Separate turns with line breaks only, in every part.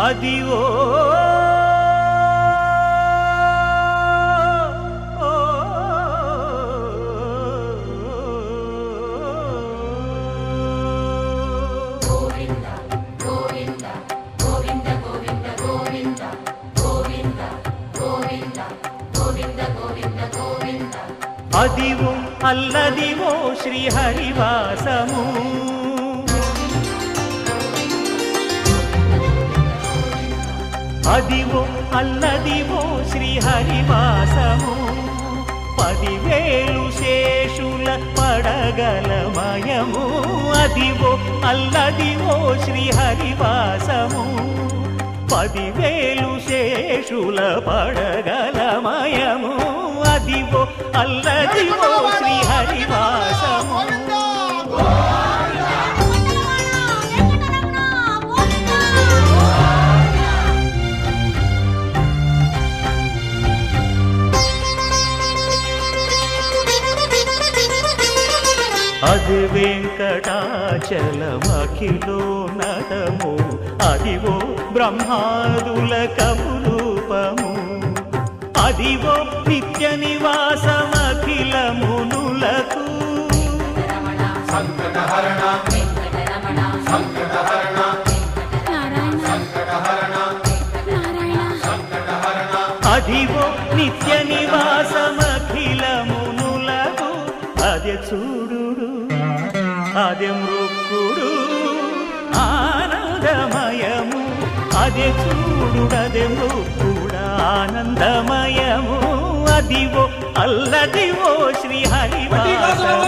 అదివో అదివో అల్లదివో శ్రీహరివాసము అదివో అల్లదివో శ్రీహరివాసము 10,000 శేషుల పడగలమయము అదివో అల్లదివో శ్రీహరివాసము 10,000 శేషుల పడగలమయము అదివో అల్లదివో శ్రీహరివాసము అది వెంకటాచలమఖిలోన్నతము అదివో బ్రహ్మాదుల కపురూపము అదివో నిత్య నివాసమఖిల మునులకు
సంకటహరణ సంకటహరణ
అదివో నిత్య నివాసమఖిల మునులకు అదే చూడు అదే మృక్కుడు ఆనందమయము అదే చూడుడదే మృక్కుడు ఆనందమయము అదివో అల్లదివో శ్రీహరివాసము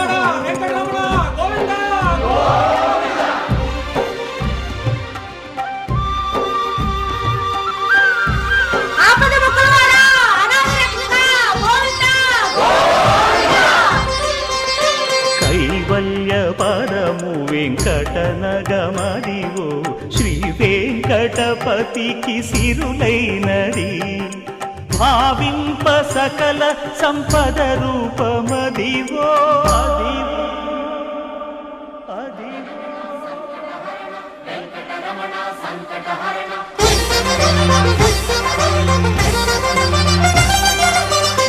కైవల్య పరము వెంకటనగమదివో శ్రీ వెంకటపతికి సిరులైనది భావింప సకల సంపద రూపమదివో అదివో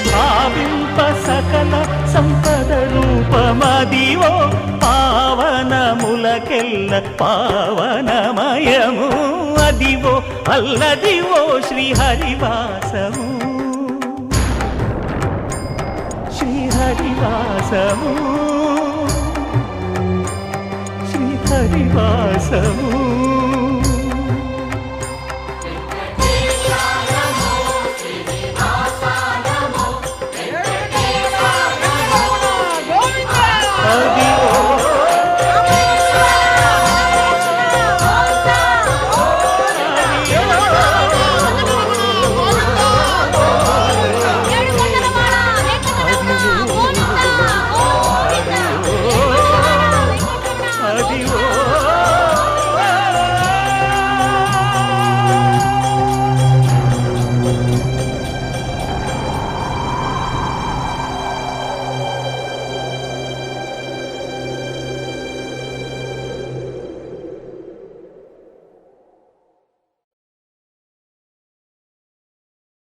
భావింప సకల సంపద రూపమదివో పావనములకెల్ల పావనమయము అదివో అల్లదివో శ్రీహరివాసము శ్రీహరివాసము శ్రీహరివాసము